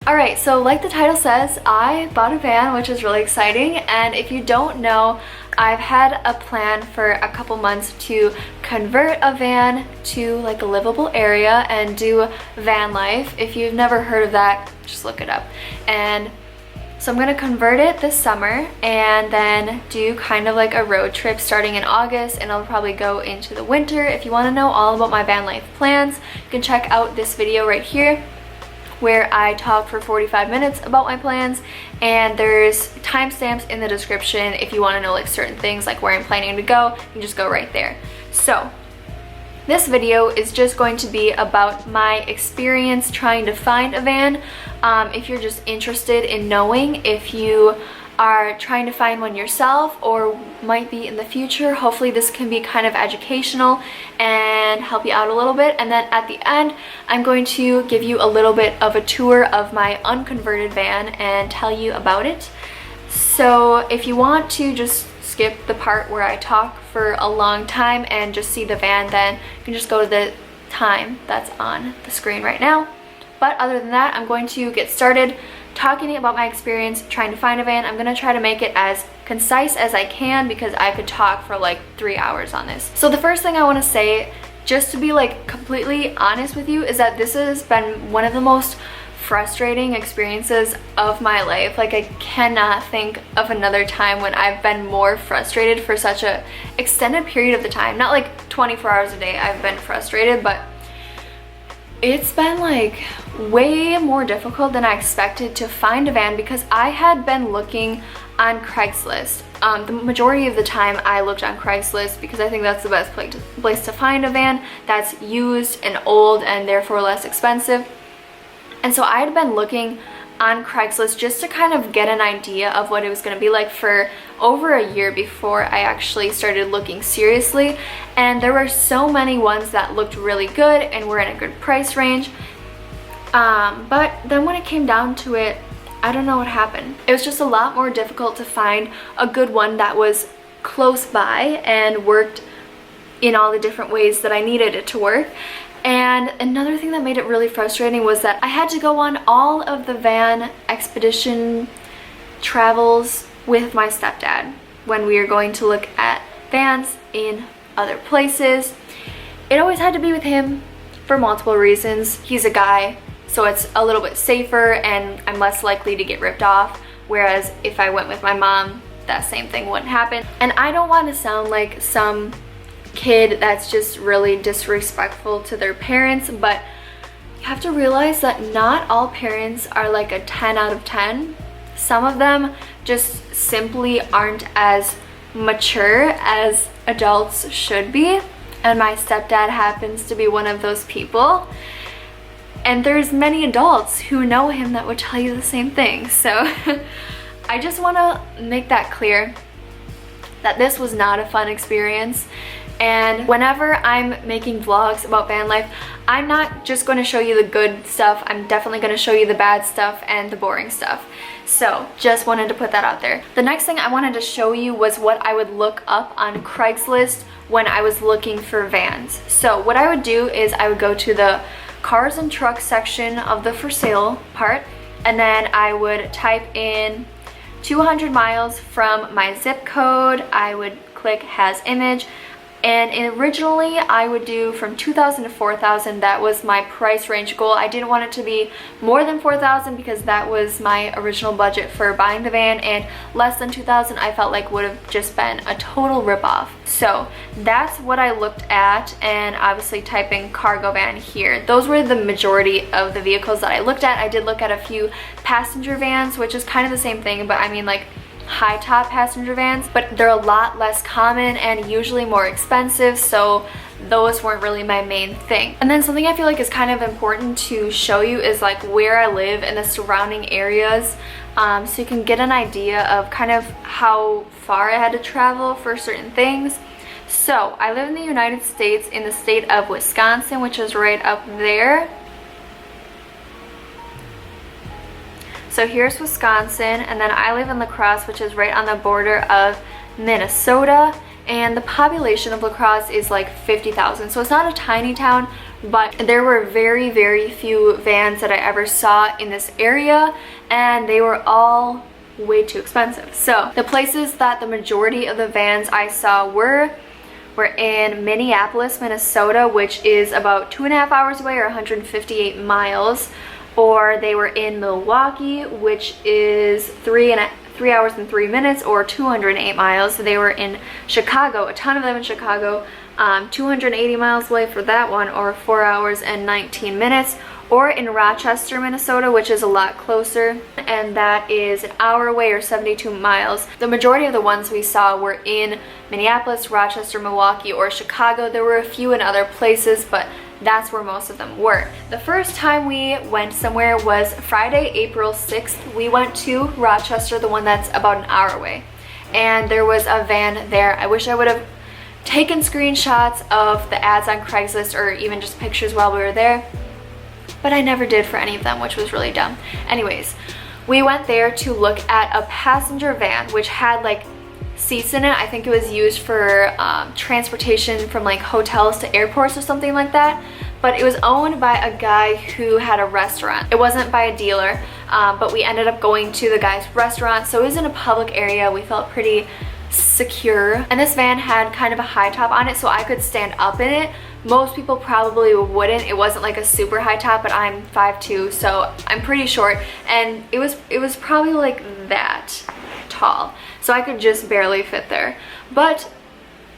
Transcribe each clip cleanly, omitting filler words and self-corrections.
Alright, so like the title says, I bought a van, which is really exciting, and if you don't know, I've had a plan for a couple months to convert a van to like a livable area and do van life. If you've never heard of that, just look it up. And so I'm gonna convert it this summer and then do kind of like a road trip starting in August, and I'll probably go into the winter. If you wanna know all about my van life plans, you can check out this video right here, where I talk for 45 minutes about my plans, and there's timestamps in the description if you want to know like certain things like where I'm planning to go. You can just go right there. So this video is just going to be about my experience trying to find a van. If you're just interested in knowing if you are trying to find one yourself or might be in the future, hopefully this can be kind of educational and help you out a little bit. And then at the end, I'm going to give you a little bit of a tour of my unconverted van and tell you about it. So if you want to just skip the part where I talk for a long time and just see the van, then you can just go to the time that's on the screen right now. But other than that, I'm going to get started talking about my experience trying to find a van. I'm gonna try to make it as concise as I can because I could talk for like 3 hours on this. So the first thing I want to say, just to be like completely honest with you, is that this has been one of the most frustrating experiences of my life. Like I cannot think of another time when I've been more frustrated for such a extended period of the time. Not like 24 hours a day I've been frustrated, but it's been like way more difficult than I expected to find a van because I had been looking on Craigslist. The majority of the time I looked on Craigslist because I think that's the best place to find a van that's used and old and therefore less expensive. And so I had been looking on Craigslist just to kind of get an idea of what it was going to be like for over a year before I actually started looking seriously. And there were so many ones that looked really good and were in a good price range. But then when it came down to it, I don't know what happened. It was just a lot more difficult to find a good one that was close by and worked in all the different ways that I needed it to work. And another thing that made it really frustrating was that I had to go on all of the van expedition travels with my stepdad when we were going to look at vans in other places. It always had to be with him for multiple reasons. He's a guy, so it's a little bit safer and I'm less likely to get ripped off. Whereas if I went with my mom, that same thing wouldn't happen. And I don't want to sound like some kid that's just really disrespectful to their parents, but you have to realize that not all parents are like a 10 out of 10. Some of them just simply aren't as mature as adults should be, and my stepdad happens to be one of those people. And there's many adults who know him that would tell you the same thing. So I just want to make that clear that this was not a fun experience. And whenever I'm making vlogs about van life, I'm not just going to show you the good stuff. I'm definitely going to show you the bad stuff and the boring stuff. So just wanted to put that out there. The next thing I wanted to show you was what I would look up on Craigslist when I was looking for vans. So what I would do is I would go to the cars and trucks section of the for sale part, and then I would type in 200 miles from my zip code. I would click has image. And originally I would do from 2,000 to 4,000. That was my price range goal. I didn't want it to be more than 4,000 because that was my original budget for buying the van, and less than 2,000 I felt like would have just been a total ripoff. So that's what I looked at, and obviously typing cargo van here. Those were the majority of the vehicles that I looked at. I did look at a few passenger vans, which is kind of the same thing, but I mean like high top passenger vans, but they're a lot less common and usually more expensive, so those weren't really my main thing. And then something I feel like is kind of important to show you is like where I live and the surrounding areas, so you can get an idea of kind of how far I had to travel for certain things. So I live in the United States in the state of Wisconsin, which is right up there. So here's Wisconsin, and then I live in La Crosse, which is right on the border of Minnesota, and the population of La Crosse is like 50,000. So it's not a tiny town but there were very, very few vans that I ever saw in this area, and they were all way too expensive. So the places that the majority of the vans I saw were in Minneapolis, Minnesota, which is about 2.5 hours away, or 158 miles, or they were in Milwaukee, which is 3 hours and 3 minutes, or 208 miles. So they were in Chicago, a ton of them in Chicago, 280 miles away for that one, or 4 hours and 19 minutes, or in Rochester, Minnesota, which is a lot closer, and that is an hour away, or 72 miles. The majority of the ones we saw were in Minneapolis, Rochester, Milwaukee, or Chicago. There were a few in other places, but that's where most of them were. The first time we went somewhere was Friday, April 6th. We went to Rochester, the one that's about an hour away, and there was a van there. I wish I would have taken screenshots of the ads on Craigslist, or even just pictures while we were there, but I never did for any of them, which was really dumb. Anyways, we went there to look at a passenger van, which had like seats in it. I think it was used for transportation from like hotels to airports or something like that, but it was owned by a guy who had a restaurant. It wasn't by a dealer, but we ended up going to the guy's restaurant, so it was in a public area. We felt pretty secure, and this van had kind of a high top on it, so I could stand up in it. Most people probably wouldn't. It wasn't like a super high top, but I'm 5'2", so I'm pretty short, and it was probably like that tall, so I could just barely fit there. But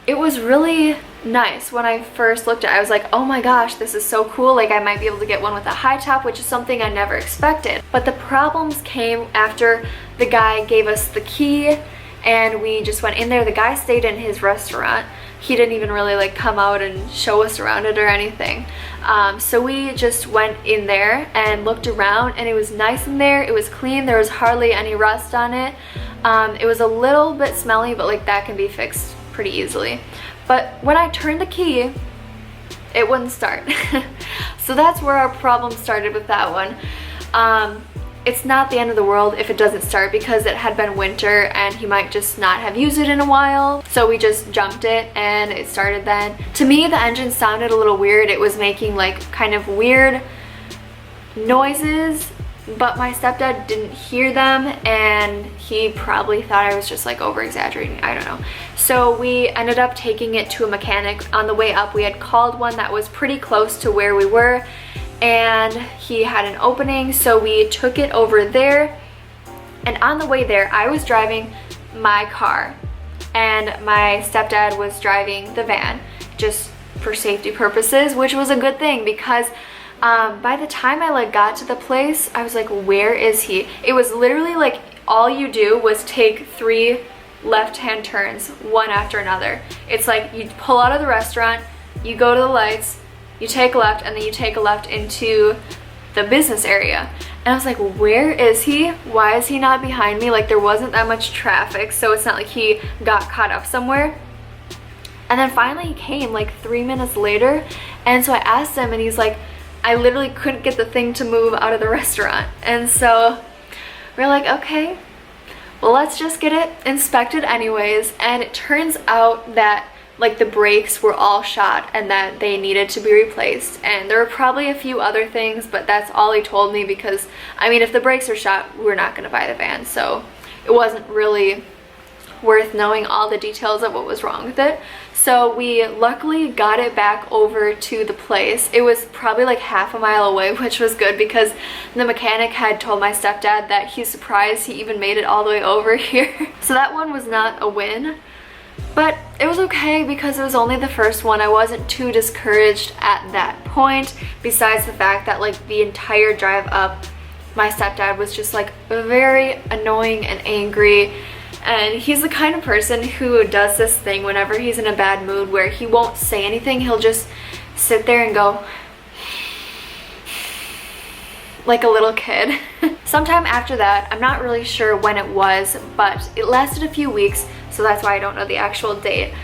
it was really nice. When I first looked at it, I was like, oh my gosh, this is so cool. Like, I might be able to get one with a high top, which is something I never expected. But the problems came after the guy gave us the key and we just went in there. The guy stayed in his restaurant. He didn't even really like come out and show us around it or anything. So we just went in there and looked around, and it was nice in there. It was clean. There was hardly any rust on it. It was a little bit smelly, but like that can be fixed pretty easily. But when I turned the key, it wouldn't start. So that's where our problem started with that one. It's not the end of the world if it doesn't start, because it had been winter and he might just not have used it in a while. So we just jumped it and it started then. To me, the engine sounded a little weird. It was making like kind of weird noises, but my stepdad didn't hear them, and he probably thought I was just like over exaggerating. I don't know. So we ended up taking it to a mechanic. On the way up, we had called one that was pretty close to where we were, and he had an opening, so we took it over there. And on the way there, I was driving my car and my stepdad was driving the van, just for safety purposes, which was a good thing, because by the time I like got to the place, I was like, where is he? It was literally like all you do was take 3 left-hand turns, one after another. It's like you pull out of the restaurant, you go to the lights, you take a left, and then you take a left into the business area. And I was like, where is he? Why is he not behind me? Like, there wasn't that much traffic, so it's not like he got caught up somewhere. And then finally he came like 3 minutes later, and so I asked him, and he's like, I literally couldn't get the thing to move out of the restaurant. And so we're like, okay, well, let's just get it inspected anyways. And it turns out that like the brakes were all shot and that they needed to be replaced. And there were probably a few other things, but that's all he told me, because I mean, if the brakes are shot, we're not gonna buy the van. So it wasn't really worth knowing all the details of what was wrong with it. So we luckily got it back over to the place. It was probably like half a mile away, which was good, because the mechanic had told my stepdad that he's surprised he even made it all the way over here. So that one was not a win, but it was okay because it was only the first one. I wasn't too discouraged at that point, besides the fact that like the entire drive up, my stepdad was just like very annoying and angry. And he's the kind of person who does this thing whenever he's in a bad mood, where he won't say anything. He'll just sit there and go like a little kid. Sometime after that, I'm not really sure when it was, but it lasted a few weeks, so that's why I don't know the actual date.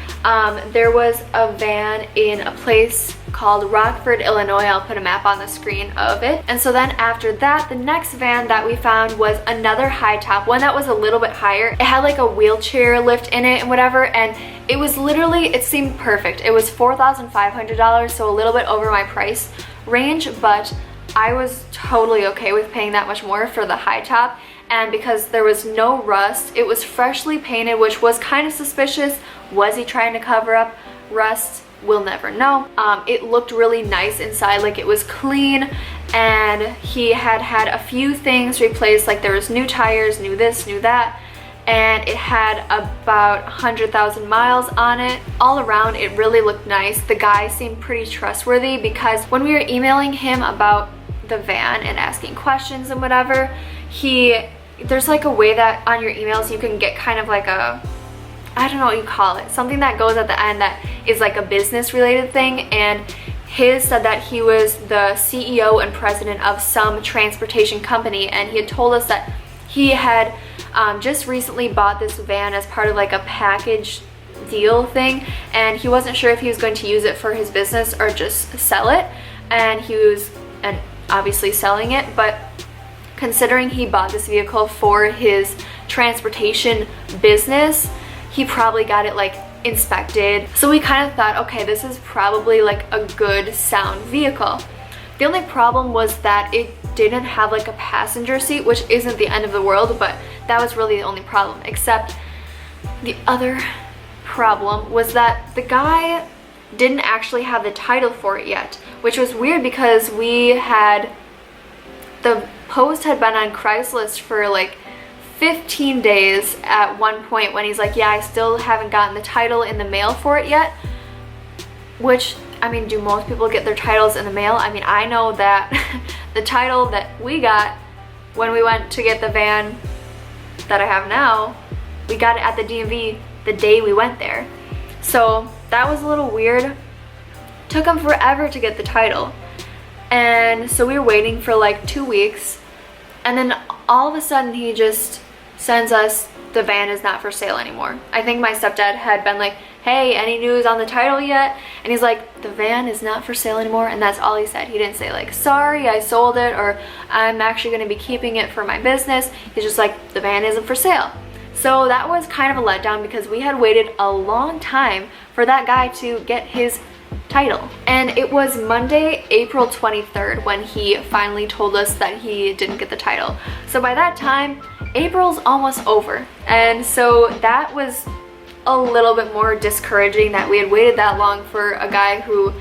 There was a van in a place called Rockford, Illinois. I'll put a map on the screen of it. And so then after that, the next van that we found was another high top, one that was a little bit higher. It had like a wheelchair lift in it and whatever, and it was literally, it seemed perfect. It was $4,500, so a little bit over my price range, but I was totally okay with paying that much more for the high top. And because there was no rust, it was freshly painted, which was kind of suspicious. Was he trying to cover up rust? We'll never know. It looked really nice inside, like it was clean, and he had a few things replaced, like there was new tires, new this, new that, and it had about 100,000 miles on it. All around, it really looked nice. The guy seemed pretty trustworthy, because when we were emailing him about the van and asking questions and whatever, there's like a way that on your emails you can get kind of like a, I don't know what you call it, something that goes at the end that is like a business related thing, and his said that he was the CEO and president of some transportation company, and he had told us that he had just recently bought this van as part of like a package deal thing, and he wasn't sure if he was going to use it for his business or just sell it, and he was obviously selling it. But considering he bought this vehicle for his transportation business, he probably got it like inspected. So we kind of thought, okay, this is probably like a good sound vehicle. The only problem was that it didn't have like a passenger seat, which isn't the end of the world, but that was really the only problem. Except the other problem was that the guy didn't actually have the title for it yet, which was weird, because the post had been on Craigslist for like 15 days at one point, when he's like, yeah, I still haven't gotten the title in the mail for it yet. Which, I mean, do most people get their titles in the mail? I mean, I know that the title that we got when we went to get the van that I have now, we got it at the DMV the day we went there. So that was a little weird. Took him forever to get the title. And so we were waiting for like 2 weeks, and then all of a sudden he just sends us, the van is not for sale anymore. I think my stepdad had been like, hey, any news on the title yet? And he's like, the van is not for sale anymore, and that's all he said. He didn't say like, sorry, I sold it, or I'm actually going to be keeping it for my business. He's just like, the van isn't for sale. So that was kind of a letdown, because we had waited a long time for that guy to get his title. And it was Monday, April 23rd when he finally told us that he didn't get the title. So by that time, April's almost over. And so that was a little bit more discouraging that we had waited that long for a guy who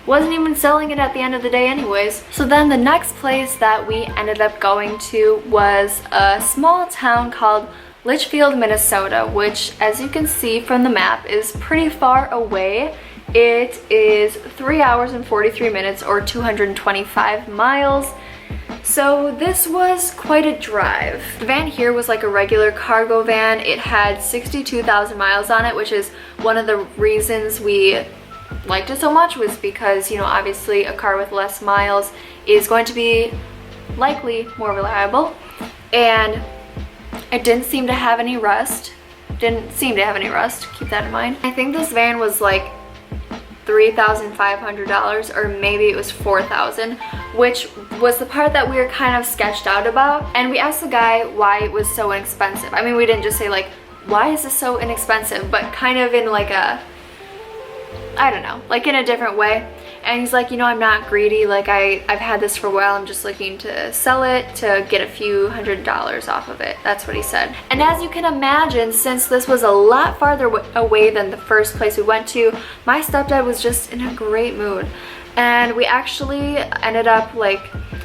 wasn't even selling it at the end of the day anyways. So then the next place that we ended up going to was a small town called Litchfield, Minnesota, which, as you can see from the map, is pretty far away. It is 3 hours and 43 minutes, or 225 miles. So this was quite a drive. The van here was like a regular cargo van. It had 62,000 miles on it, which is one of the reasons we liked it so much, was because, you know, obviously a car with less miles is going to be likely more reliable. And it didn't seem to have any rust. Keep that in mind. I think this van was like $3,500, or maybe it was $4,000, which was the part that we were kind of sketched out about. And we asked the guy why it was so inexpensive. I mean, we didn't just say like, why is this so inexpensive, but kind of in like a, I don't know, like in a different way. And he's like, you know, I'm not greedy, like I've had this for a while, I'm just looking to sell it to get a few $100s off of it. That's what he said. And as you can imagine, since this was a lot farther away than the first place we went to, my stepdad was just in a great mood. And we actually ended up like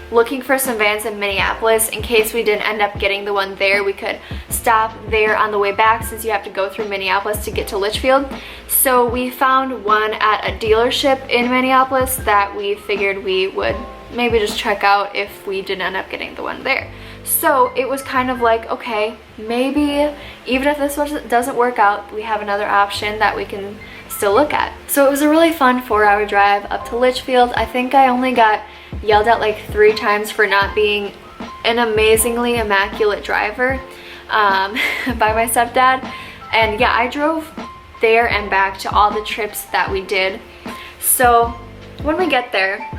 looking for some vans in Minneapolis in case we didn't end up getting the one there. We could stop there on the way back, since you have to go through Minneapolis to get to Litchfield. So we found one at a dealership in Minneapolis that we figured we would maybe just check out if we didn't end up getting the one there. So it was kind of like, okay, maybe even if this one doesn't work out, we have another option that we can still look at. So it was a really fun 4-hour drive up to Litchfield. I think I only got yelled at like 3 times for not being an amazingly immaculate driver by my stepdad. And yeah, I drove there and back to all the trips that we did. So when we get there,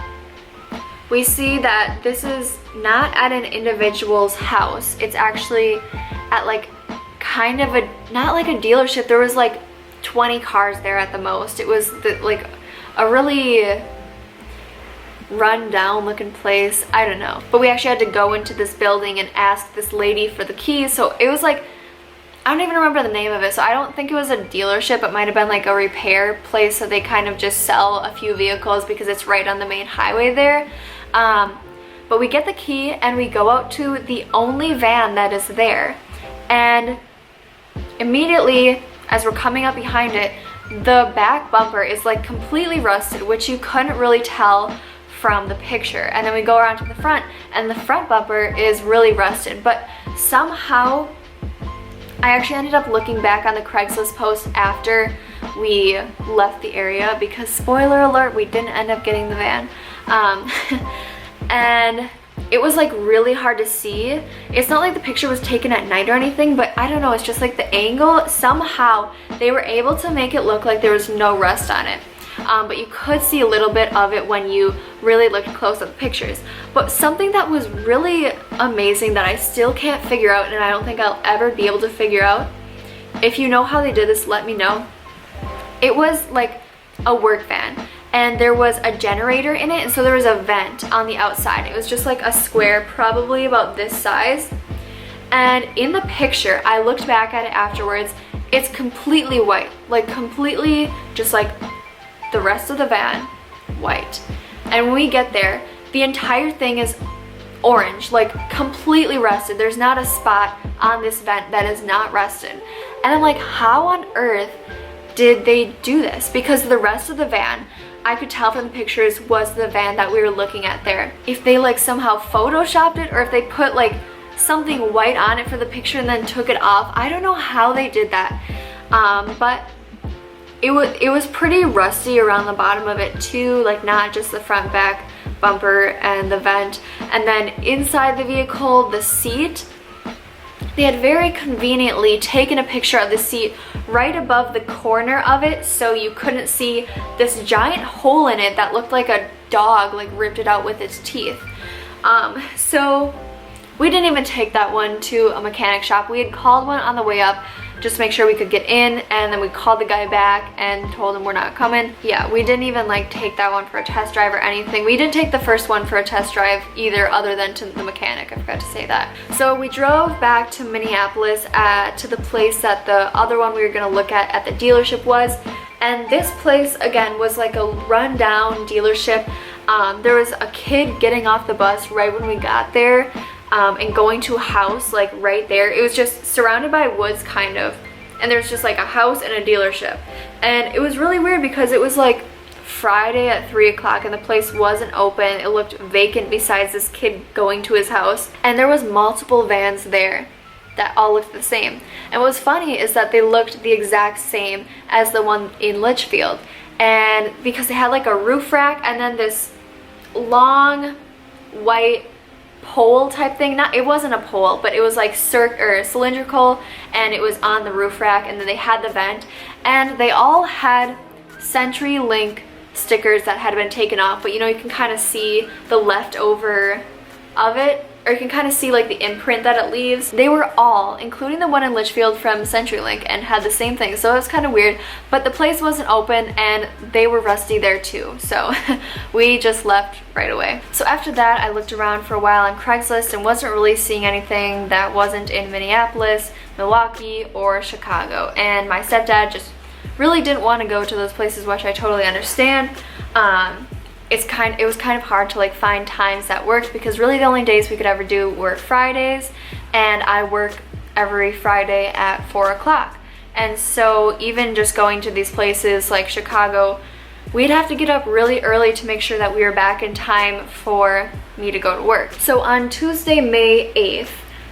we see that this is not at an individual's house. It's actually at like kind of a, not like a dealership. There was like 20 cars there at the most. It was like a really run down looking place. I don't know. But we actually had to go into this building and ask this lady for the keys. So it was like, I don't even remember the name of it. So I don't think it was a dealership. It might have been like a repair place. So they kind of just sell a few vehicles because it's right on the main highway there. But we get the key and we go out to the only van that is there. And immediately as we're coming up behind it, the back bumper is like completely rusted, which you couldn't really tell from the picture. And then we go around to the front and the front bumper is really rusted. But somehow I actually ended up looking back on the Craigslist post after we left the area because, spoiler alert, we didn't end up getting the van. And it was like really hard to see. It's not like the picture was taken at night or anything, but I don't know, it's just like the angle. Somehow they were able to make it look like there was no rust on it. But you could see a little bit of it when you really looked close at the pictures. But something that was really amazing that I still can't figure out, and I don't think I'll ever be able to figure out, if you know how they did this, let me know. It was like a work van, and there was a generator in it, and so there was a vent on the outside. It was just like a square, probably about this size. And in the picture, I looked back at it afterwards, it's completely white, like completely just like the rest of the van, white. And when we get there, the entire thing is orange, like completely rusted. There's not a spot on this vent that is not rusted. And I'm like, how on earth did they do this? Because the rest of the van, I could tell from the pictures, was the van that we were looking at there. If they like somehow photoshopped it, or if they put like something white on it for the picture and then took it off, I don't know how they did that. But it was pretty rusty around the bottom of it too, like not just the front back bumper and the vent. And then inside the vehicle, the seat, they had very conveniently taken a picture of the seat right above the corner of it, so you couldn't see this giant hole in it that looked like a dog like ripped it out with its teeth. So we didn't even take that one to a mechanic shop. We had called one on the way up just to make sure we could get in, and then we called the guy back and told him we're not coming. Yeah, we didn't even like take that one for a test drive or anything. We didn't take the first one for a test drive either, other than to the mechanic. I forgot to say that. So we drove back to Minneapolis to the place that the other one we were gonna look at the dealership was. And this place, again, was like a rundown dealership. There was a kid getting off the bus right when we got there. And going to a house like right there. It was just surrounded by woods kind of, and there's just like a house and a dealership. And it was really weird because it was like Friday at 3 o'clock and the place wasn't open. It looked vacant besides this kid going to his house, and there was multiple vans there that all looked the same. And what's funny is that they looked the exact same as the one in Litchfield, and because they had like a roof rack and then this long white pole type thing. It wasn't a pole, but it was like cylindrical, and it was on the roof rack, and then they had the vent, and they all had CenturyLink stickers that had been taken off, but you know, you can kind of see the leftover of it, or you can kind of see like the imprint that it leaves. They were all, including the one in Litchfield, from CenturyLink, and had the same thing, so it was kind of weird. But the place wasn't open and they were rusty there too, so we just left right away. So after that, I looked around for a while on Craigslist and wasn't really seeing anything that wasn't in Minneapolis, Milwaukee, or Chicago. And my stepdad just really didn't want to go to those places, which I totally understand. It was kind of hard to like find times that worked, because really the only days we could ever do were Fridays, and I work every Friday at 4 o'clock. And so even just going to these places like Chicago, we'd have to get up really early to make sure that we were back in time for me to go to work. So on Tuesday, May 8th,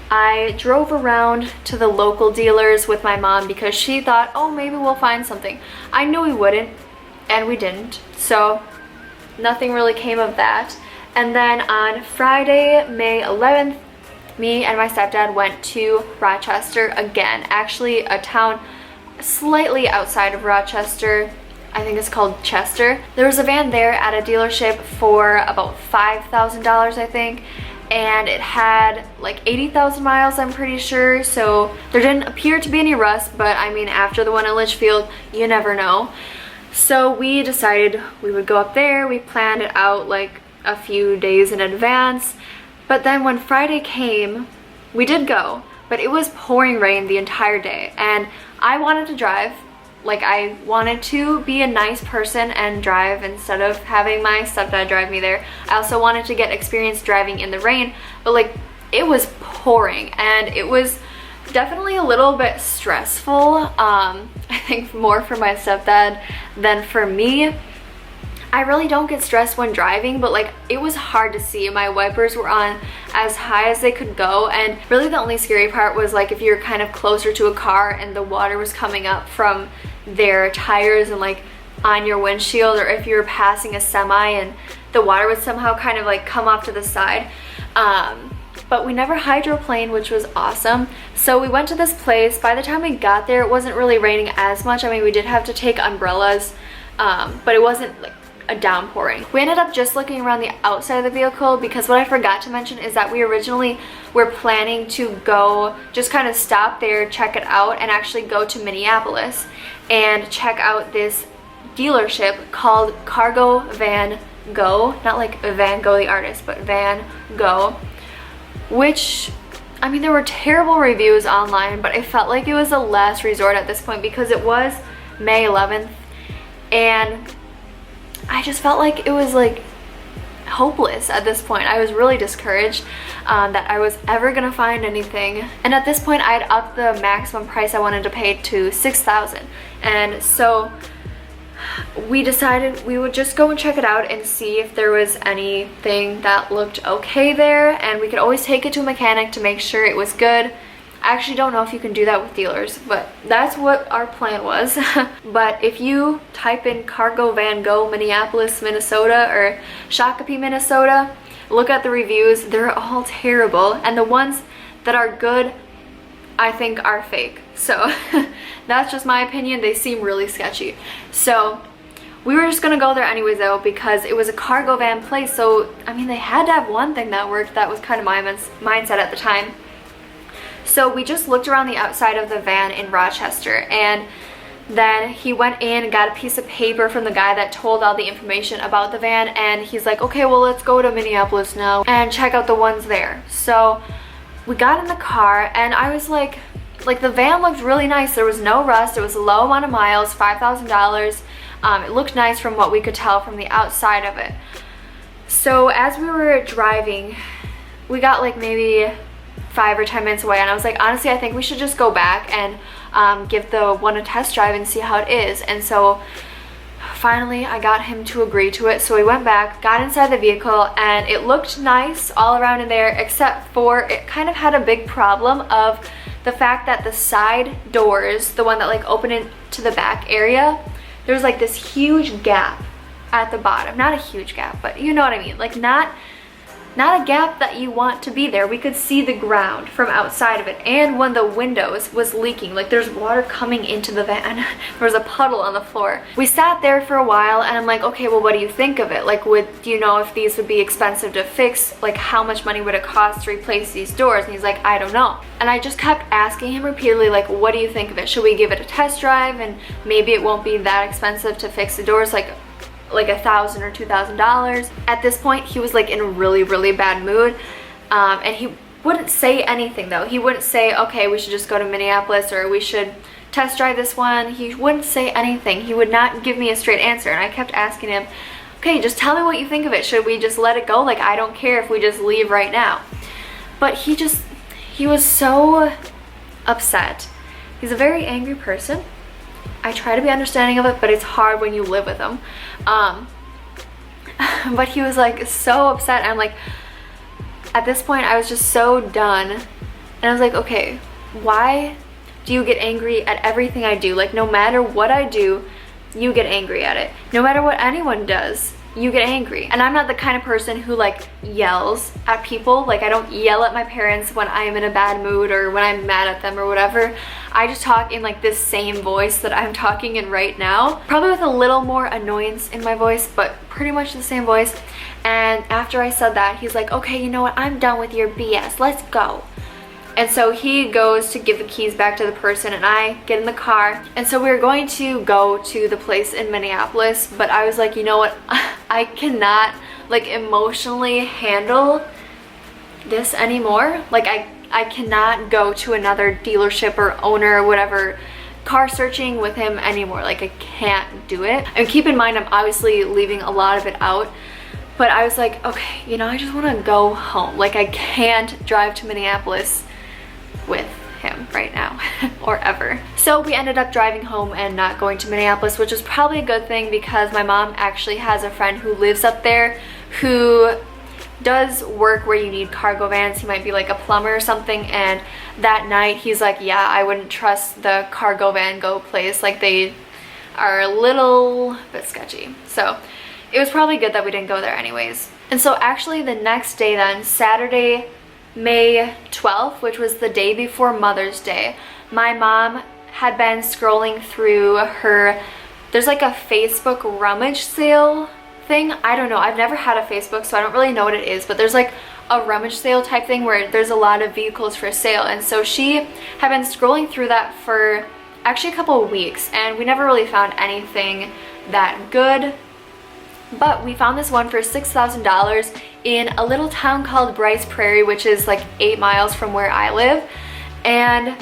I drove around to the local dealers with my mom because she thought, oh, maybe we'll find something. I knew we wouldn't, and we didn't. So nothing really came of that. And then on Friday, May 11th, me and my stepdad went to Rochester again, actually a town slightly outside of Rochester. I think it's called Chester. There was a van there at a dealership for about $5,000, I think, and it had like 80,000 miles, I'm pretty sure, so there didn't appear to be any rust, but I mean, after the one in Litchfield, you never know. So we decided we would go up there. We planned it out like a few days in advance, but then when Friday came, we did go, but it was pouring rain the entire day, and I wanted to drive. Like, I wanted to be a nice person and drive instead of having my stepdad drive me there. I also wanted to get experience driving in the rain, but like, it was pouring and it was definitely a little bit stressful. I think more for my stepdad than for me. I really don't get stressed when driving, but like, it was hard to see. My wipers were on as high as they could go, and really the only scary part was like if you're kind of closer to a car and the water was coming up from their tires and like on your windshield, or if you were passing a semi and the water would somehow kind of like come off to the side. But we never hydroplaned, which was awesome. So we went to this place. By the time we got there, it wasn't really raining as much. I mean, we did have to take umbrellas, but it wasn't like a downpouring. We ended up just looking around the outside of the vehicle, because what I forgot to mention is that we originally were planning to go just kind of stop there, check it out, and actually go to Minneapolis and check out this dealership called Cargo Van Go. Not like Van Gogh the artist, but Van Gogh, which, I mean, there were terrible reviews online, but I felt like it was a last resort at this point because it was May 11th, and I just felt like it was like hopeless at this point. I was really discouraged that I was ever gonna find anything, and at this point I had upped the maximum price I wanted to pay to $6,000, and so we decided we would just go and check it out and see if there was anything that looked okay there, and we could always take it to a mechanic to make sure it was good. I actually don't know if you can do that with dealers, but that's what our plan was. But if you type in Cargo Van Go Minneapolis, Minnesota, or Shakopee, Minnesota, look at the reviews. They're all terrible, and the ones that are good, I think, are fake. So that's just my opinion. They seem really sketchy. So we were just gonna go there anyways though, because it was a cargo van place. So I mean, they had to have one thing that worked. That was kind of my mindset at the time. So we just looked around the outside of the van in Rochester, and then he went in and got a piece of paper from the guy that told all the information about the van, and he's like, okay, well, let's go to Minneapolis now and check out the ones there. So we got in the car, and I was like the van looked really nice. There was no rust. It was a low amount of miles, $5,000. It looked nice from what we could tell from the outside of it. So as we were driving, we got like maybe 5 or 10 minutes away, and I was like, honestly, I think we should just go back and give the one a test drive and see how it is. And so finally I got him to agree to it. So we went back, got inside the vehicle, and it looked nice all around in there, except for it kind of had a big problem of the fact that the side doors, the one that like open into the back area, there's like this huge gap at the bottom. Not a huge gap, but you know what I mean. Like not a gap that you want to be there. We could see the ground from outside of it, and one of the windows was leaking. Like there's water coming into the van. There was a puddle on the floor. We sat there for a while, and I'm like, okay, well, what do you think of it? Like, do you know if these would be expensive to fix? Like, how much money would it cost to replace these doors? And he's like, I don't know. And I just kept asking him repeatedly, like, what do you think of it? Should we give it a test drive, and maybe it won't be that expensive to fix the doors, like $1,000 or $2,000. At this point, he was like in a really bad mood, and he wouldn't say anything though. He wouldn't say, okay, we should just go to Minneapolis, or we should test drive this one. He wouldn't say anything. He would not give me a straight answer, and I kept asking him, okay, just tell me what you think of it. Should we just let it go? Like, I don't care if we just leave right now. But he was so upset. He's a very angry person. I try to be understanding of it, but it's hard when you live with him. But he was like so upset. I'm like, at this point I was just so done, and I was like, okay, why do you get angry at everything I do? Like, no matter what I do, you get angry at it. No matter what anyone does, you get angry. And I'm not the kind of person who like yells at people. Like I don't yell at my parents when I'm in a bad mood or when I'm mad at them or whatever. I just talk in like this same voice that I'm talking in right now. Probably with a little more annoyance in my voice, but pretty much the same voice. And after I said that, he's like, okay, you know what? I'm done with your BS. Let's go. And so he goes to give the keys back to the person and I get in the car. And so we were going to go to the place in Minneapolis, but I was like, you know what? I cannot like emotionally handle this anymore. Like I cannot go to another dealership or owner or whatever car searching with him anymore. Like I can't do it. And keep in mind, I'm obviously leaving a lot of it out. But I was like, okay, you know, I just want to go home. Like I can't drive to Minneapolis with him right now or ever. So we ended up driving home and not going to Minneapolis, which is probably a good thing because my mom actually has a friend who lives up there who does work where you need cargo vans. He might be like a plumber or something, and that night he's like, yeah, I wouldn't trust the cargo van go place. Like they are a little bit sketchy. So it was probably good that we didn't go there anyways. And so actually the next day then, Saturday, May 12th, which was the day before Mother's Day, my mom had been scrolling through her, there's like a Facebook rummage sale thing. I don't know, I've never had a Facebook, so I don't really know what it is, but there's like a rummage sale type thing where there's a lot of vehicles for sale. And so she had been scrolling through that for actually a couple of weeks, and we never really found anything that good. But we found this one for $6,000 in a little town called Bryce Prairie, which is like 8 miles from where I live. And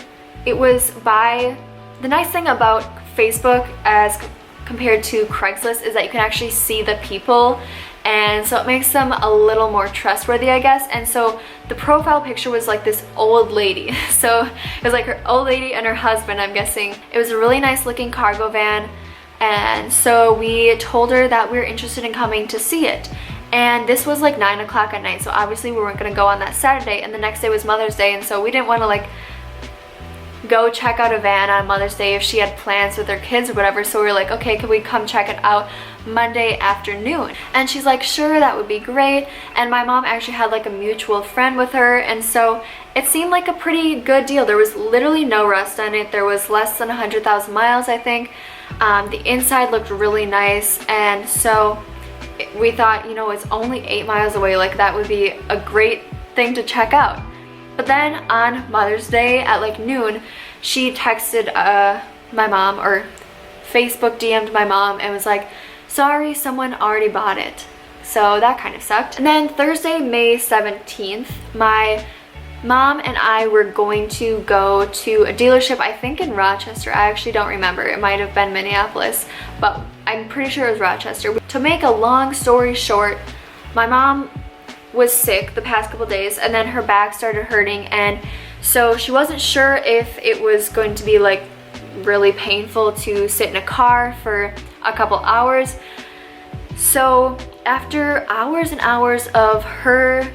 it was by, the nice thing about Facebook as compared to Craigslist is that you can actually see the people, and so it makes them a little more trustworthy, I guess. And so the profile picture was like this old lady. So it was like her old lady and her husband, I'm guessing. It was a really nice looking cargo van. And so we told her that we were interested in coming to see it. And this was like 9 o'clock at night, so obviously we weren't gonna go on that Saturday, and the next day was Mother's Day, and so we didn't want to like go check out a van on Mother's Day if she had plans with her kids or whatever. So we were like, okay, could we come check it out Monday afternoon? And she's like, sure, that would be great. And my mom actually had like a mutual friend with her, and so it seemed like a pretty good deal. There was literally no rust on it. There was less than 100,000 miles, I think. The inside looked really nice, and so we thought, you know, it's only 8 miles away, like that would be a great thing to check out. But then on Mother's Day at like noon, she texted my mom, or Facebook DM'd my mom and was like, sorry, someone already bought it. So that kind of sucked. And then Thursday, May 17th, my mom and I were going to go to a dealership, I think in Rochester. I actually don't remember. It might have been Minneapolis, but I'm pretty sure it was Rochester. To make a long story short, my mom was sick the past couple days, and then her back started hurting, and so she wasn't sure if it was going to be like really painful to sit in a car for a couple hours. So after hours and hours of her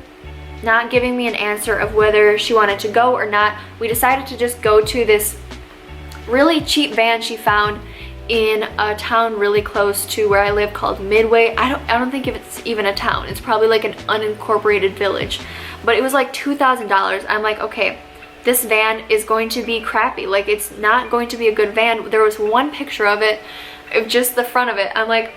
not giving me an answer of whether she wanted to go or not, we decided to just go to this really cheap van she found in a town really close to where I live called Midway. I don't think if it's even a town. It's probably like an unincorporated village, but it was like $2,000. I'm like, okay, this van is going to be crappy. Like it's not going to be a good van. There was one picture of it, of just the front of it. I'm like,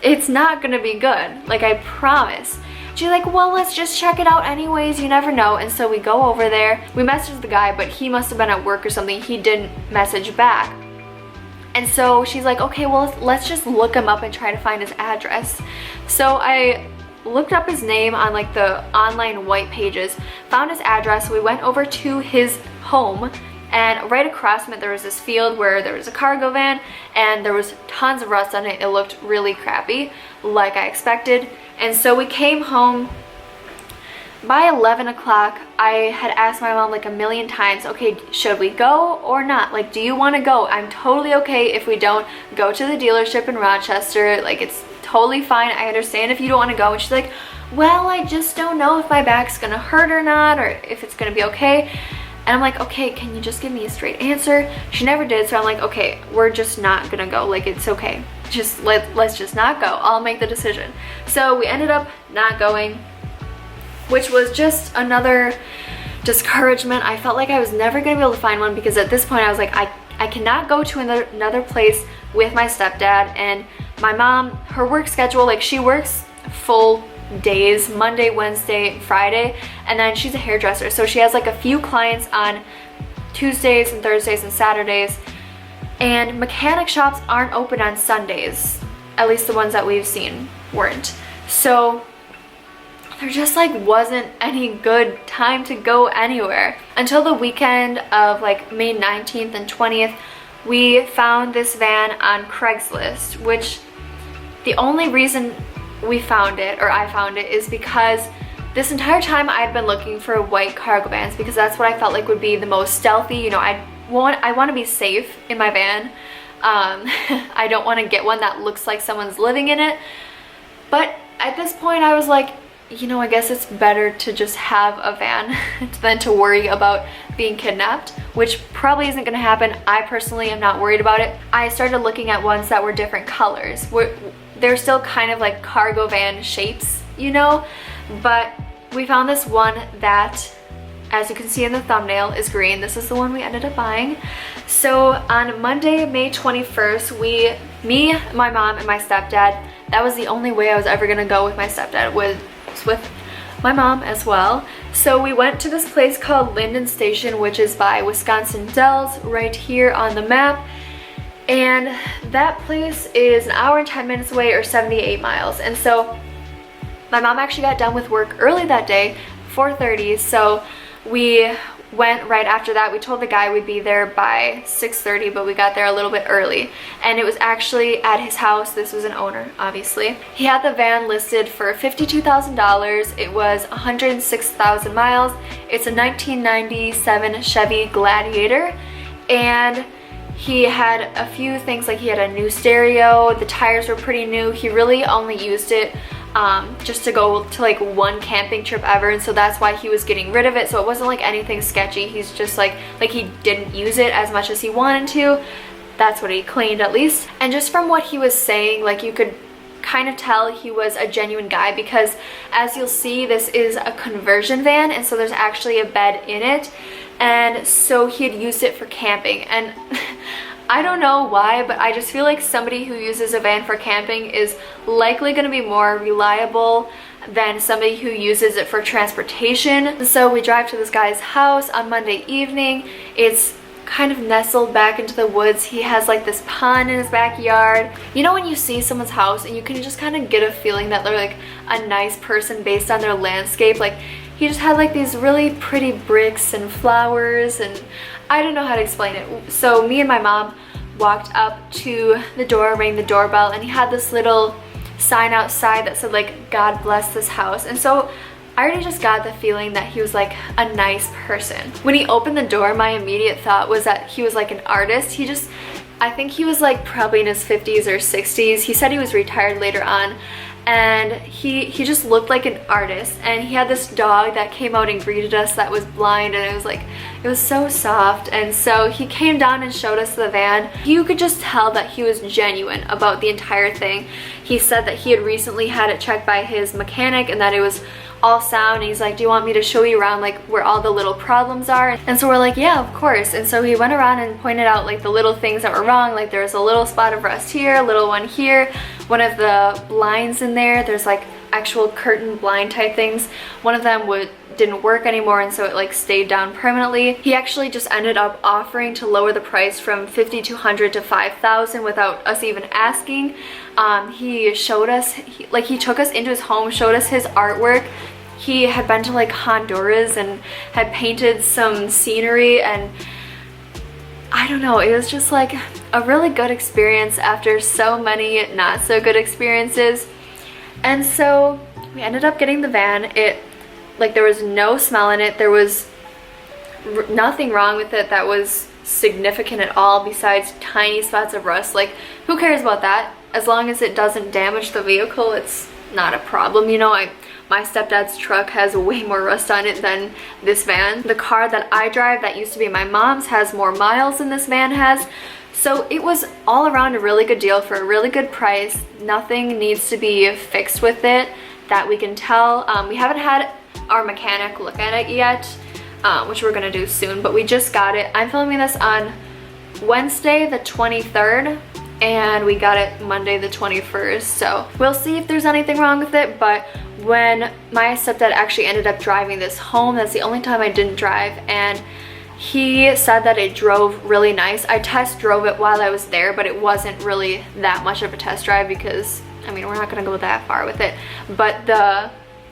it's not gonna be good. Like I promise. She's like, well, let's just check it out anyways, you never know. And so we go over there. We messaged the guy, but he must have been at work or something. He didn't message back. And so she's like, okay, well, let's just look him up and try to find his address. So I looked up his name on like the online white pages, found his address. We went over to his home, and right across from it there was this field where there was a cargo van, and there was tons of rust on it. It looked really crappy, like I expected. And so we came home. By 11 o'clock, I had asked my mom like a million times, okay, should we go or not? Like, do you want to go? I'm totally okay if we don't go to the dealership in Rochester. Like, it's totally fine. I understand if you don't want to go. And she's like, well, I just don't know if my back's gonna hurt or not, or if it's gonna be okay. And I'm like, okay, can you just give me a straight answer? She never did, so I'm like, okay, we're just not gonna go. Like, it's okay. Just let's just not go. I'll make the decision. So we ended up not going, which was just another discouragement. I felt like I was never gonna be able to find one, because at this point I was like, I cannot go to another place with my stepdad. And my mom, her work schedule, like she works full days, Monday, Wednesday, Friday, and then she's a hairdresser, so she has like a few clients on Tuesdays and Thursdays and Saturdays, and mechanic shops aren't open on Sundays, at least the ones that we've seen weren't. So there just like wasn't any good time to go anywhere until the weekend of like May 19th and 20th. We found this van on Craigslist, which the only reason we found it, or I found it, is because this entire time I'd been looking for white cargo vans, because that's what I felt like would be the most stealthy. You know, I want to be safe in my van. I don't want to get one that looks like someone's living in it. But at this point I was like, you know, I guess it's better to just have a van than to worry about being kidnapped, which probably isn't going to happen. I personally am not worried about it. I started looking at ones that were different colors. They're still kind of like cargo van shapes, you know, but we found this one that, as you can see in the thumbnail, is green. This is the one we ended up buying. So on Monday, May 21st, me, my mom, and my stepdad, that was the only way I was ever gonna go with my stepdad, with my mom as well. So we went to this place called Linden Station, which is by Wisconsin Dells, right here on the map. And that place is an hour and 10 minutes away, or 78 miles. And so my mom actually got done with work early that day, 4:30, so we went right after that. We told the guy we'd be there by 6:30, but we got there a little bit early. And it was actually at his house. This was an owner, obviously. He had the van listed for $52,000. It was 106,000 miles. It's a 1997 Chevy Gladiator. And he had a few things, like he had a new stereo, the tires were pretty new. He really only used it just to go to like one camping trip ever, and so that's why he was getting rid of it. So it wasn't like anything sketchy. He's just like he didn't use it as much as he wanted to. That's what he claimed, at least. And just from what he was saying, like, you could kind of tell he was a genuine guy, because as you'll see, this is a conversion van, and so there's actually a bed in it. And so he had used it for camping, and I don't know why, but I just feel like somebody who uses a van for camping is likely going to be more reliable than somebody who uses it for transportation. So we drive to this guy's house on Monday evening. It's kind of nestled back into the woods. He has like this pond in his backyard. You know when you see someone's house and you can just kind of get a feeling that they're like a nice person based on their landscape? Like, he just had like these really pretty bricks and flowers, and I don't know how to explain it. So me and my mom walked up to the door, rang the doorbell, and he had this little sign outside that said like, "God bless this house." And so I already just got the feeling that he was like a nice person. When he opened the door, my immediate thought was that he was like an artist. I think he was like probably in his 50s or 60s. He said he was retired later on. And he just looked like an artist, and he had this dog that came out and greeted us that was blind, and it was so soft. And so he came down and showed us the van. You could just tell that he was genuine about the entire thing. He said that he had recently had it checked by his mechanic and that it was all sound, and he's like, "Do you want me to show you around like where all the little problems are?" And so we're like, "Yeah, of course." And so he went around and pointed out like the little things that were wrong. Like, there's a little spot of rust here, a little one here, one of the blinds in there's like actual curtain blind type things. One of them didn't work anymore, and so it like stayed down permanently. He actually just ended up offering to lower the price from $5,200 to $5,000 without us even asking. He showed us, he took us into his home, showed us his artwork. He had been to like Honduras and had painted some scenery, and I don't know, it was just like a really good experience after so many not so good experiences. And so we ended up getting the van. There was no smell in it. There was nothing wrong with it that was significant at all, besides tiny spots of rust. Like, who cares about that? As long as it doesn't damage the vehicle, it's not a problem. You know, my stepdad's truck has way more rust on it than this van. The car that I drive that used to be my mom's has more miles than this van has. So it was all around a really good deal for a really good price. Nothing needs to be fixed with it that we can tell. We haven't had our mechanic look at it yet, which we're gonna do soon, but we just got it. I'm filming this on Wednesday the 23rd and we got it Monday the 21st, so we'll see if there's anything wrong with it. But when my stepdad actually ended up driving this home, that's the only time I didn't drive, and he said that it drove really nice. I test drove it while I was there, but it wasn't really that much of a test drive because, I mean, we're not gonna go that far with it. But the,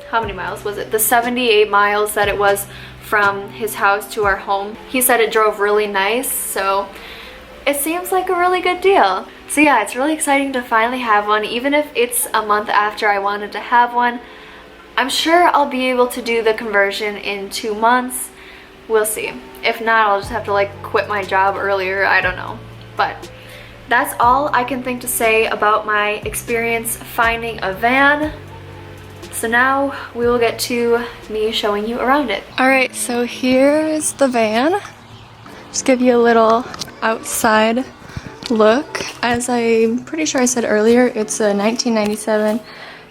how many miles was it? The 78 miles that it was from his house to our home, he said it drove really nice, so it seems like a really good deal. So yeah, it's really exciting to finally have one, even if it's a month after I wanted to have one. I'm sure I'll be able to do the conversion in 2 months. We'll see. If not, I'll just have to like quit my job earlier, I don't know. But that's all I can think to say about my experience finding a van. So now we will get to me showing you around it. Alright, so here's the van. Just give you a little outside look. As I'm pretty sure I said earlier, it's a 1997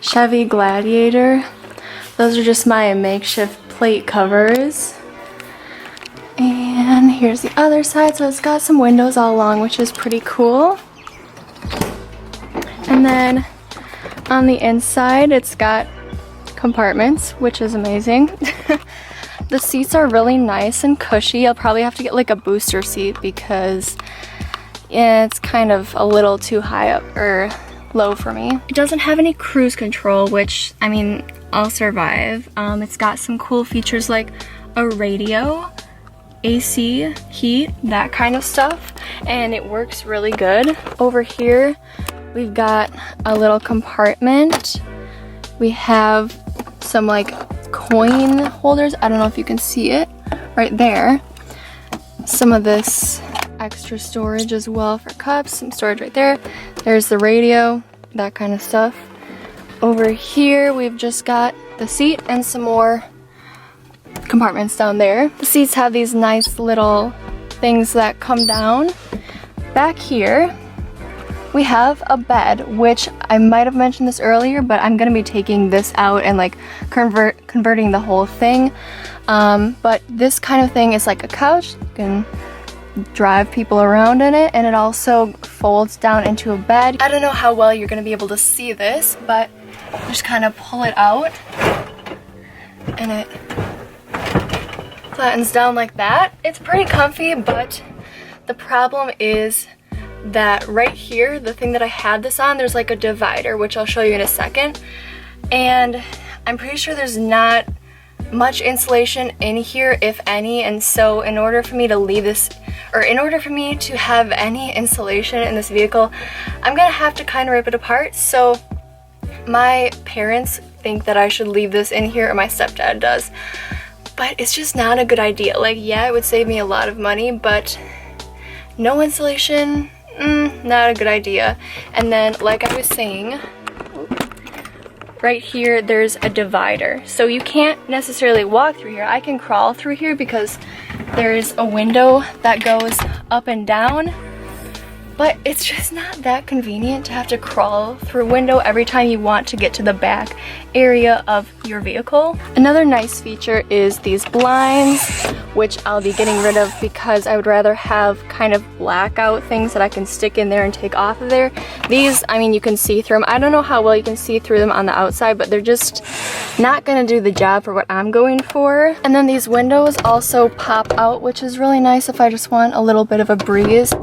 Chevy Gladiator. Those are just my makeshift plate covers. And here's the other side, so it's got some windows all along, which is pretty cool. And then on the inside, it's got compartments, which is amazing. The seats are really nice and cushy. I'll probably have to get like a booster seat because it's kind of a little too high up or low for me. It doesn't have any cruise control, which, I mean, I'll survive. It's got some cool features like a radio, AC, heat, that kind of stuff, and it works really good. Over here, we've got a little compartment. We have some like coin holders. I don't know if you can see it right there. Some of this extra storage as well for cups, some storage right there. There's the radio, that kind of stuff. Over here, we've just got the seat and some more compartments down there. The seats have these nice little things that come down. Back here, we have a bed, which I might have mentioned this earlier, but I'm gonna be taking this out and like converting the whole thing. But this kind of thing is like a couch. You can drive people around in it, and it also folds down into a bed. I don't know how well you're gonna be able to see this, but just kind of pull it out and it flattens down like that. It's pretty comfy, but the problem is that right here, the thing that I had this on, there's like a divider, which I'll show you in a second, and I'm pretty sure there's not much insulation in here, if any, and so in order for me to leave this, or in order for me to have any insulation in this vehicle, I'm gonna have to kind of rip it apart. So my parents think that I should leave this in here, or my stepdad does, but it's just not a good idea. Like, yeah, it would save me a lot of money, but no insulation, not a good idea. And then, like I was saying, right here there's a divider, so you can't necessarily walk through here. I can crawl through here because there's a window that goes up and down, but it's just not that convenient to have to crawl through a window every time you want to get to the back area of your vehicle. Another nice feature is these blinds, which I'll be getting rid of because I would rather have kind of blackout things that I can stick in there and take off of there. These, I mean, you can see through them. I don't know how well you can see through them on the outside, but they're just not gonna do the job for what I'm going for. And then these windows also pop out, which is really nice if I just want a little bit of a breeze.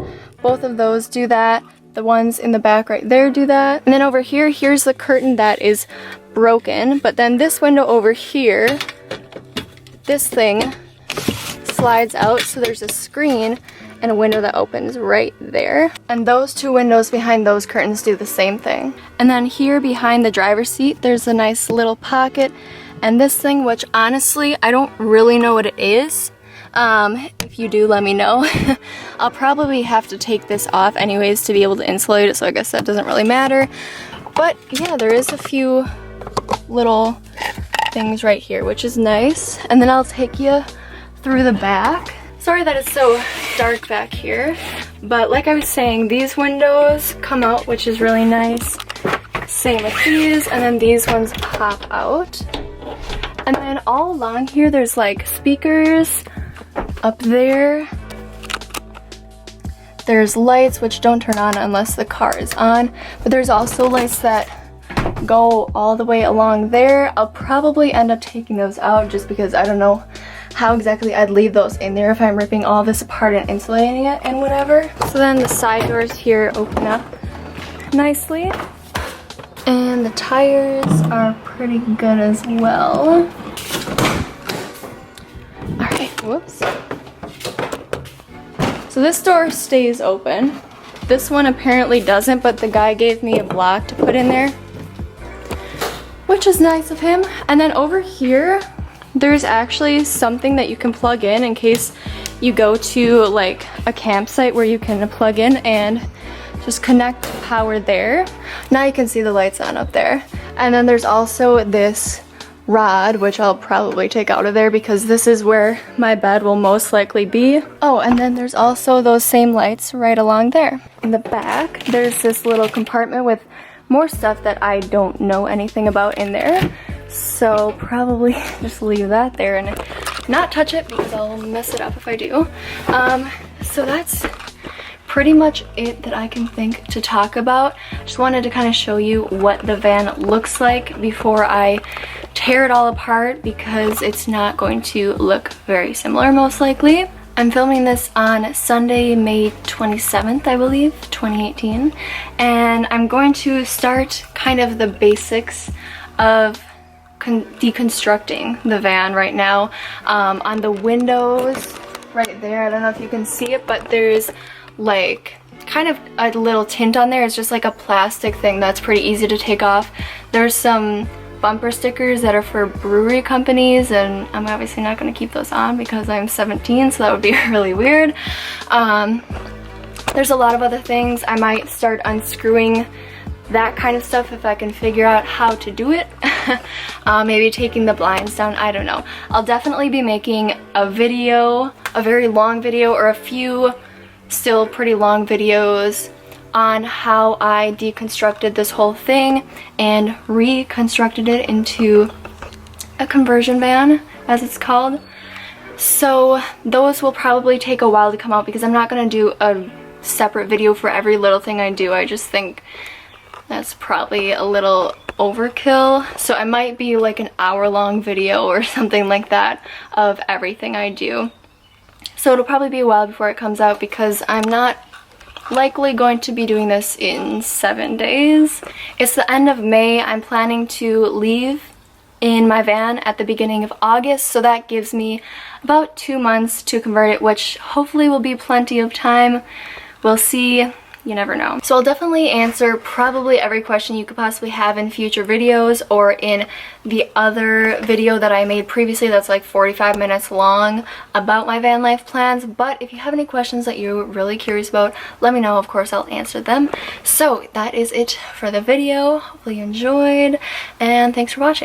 Both of those do that. The ones in the back right there do that. And then over here, here's the curtain that is broken. But then this window over here, this thing slides out, so there's a screen and a window that opens right there. And those two windows behind those curtains do the same thing. And then here behind the driver's seat, there's a nice little pocket. And this thing, which honestly, I don't really know what it is. If you do, let me know. I'll probably have to take this off anyways to be able to insulate it, so I guess that doesn't really matter. But yeah, there is a few little things right here, which is nice. And then I'll take you through the back. Sorry that it's so dark back here, but like I was saying, these windows come out, which is really nice. Same with these, and then these ones pop out. And then all along here, there's like speakers up there. There's lights, which don't turn on unless the car is on, but there's also lights that go all the way along there. I'll probably end up taking those out just because I don't know how exactly I'd leave those in there if I'm ripping all this apart and insulating it and whatever. So then the side doors here open up nicely. And the tires are pretty good as well. Alright, whoops. So this door stays open. This one apparently doesn't, but the guy gave me a block to put in there, which is nice of him. And then over here, there's actually something that you can plug in case you go to like a campsite where you can plug in and just connect power there. Now you can see the lights on up there. And then there's also this rod, which I'll probably take out of there because this is where my bed will most likely be. Oh, and then there's also those same lights right along there. In the back, there's this little compartment with more stuff that I don't know anything about in there. So probably just leave that there and not touch it because I'll mess it up if I do. So that's pretty much it that I can think to talk about. Just wanted to kind of show you what the van looks like before I tear it all apart because it's not going to look very similar most likely. I'm filming this on Sunday, May 27th, I believe, 2018. And I'm going to start kind of the basics of deconstructing the van right now. On the windows right there, I don't know if you can see it, but there's like kind of a little tint on there. It's just like a plastic thing that's pretty easy to take off. There's some bumper stickers that are for brewery companies, and I'm obviously not going to keep those on because I'm 17, so that would be really weird. There's a lot of other things. I might start unscrewing that kind of stuff if I can figure out how to do it. Maybe taking the blinds down, I don't know. I'll definitely be making a video, a very long video, or a few still pretty long videos on how I deconstructed this whole thing and reconstructed it into a conversion van, as it's called. So those will probably take a while to come out because I'm not going to do a separate video for every little thing I do. I just think that's probably a little overkill. So it might be like an hour-long video or something like that of everything I do. So it'll probably be a while before it comes out because I'm not likely going to be doing this in 7 days. It's the end of May. I'm planning to leave in my van at the beginning of August, so that gives me about 2 months to convert it, which hopefully will be plenty of time. We'll see. You never know. So I'll definitely answer probably every question you could possibly have in future videos or in the other video that I made previously that's like 45 minutes long about my van life plans. But if you have any questions that you're really curious about, let me know. Of course, I'll answer them. So that is it for the video. Hopefully you enjoyed, and thanks for watching.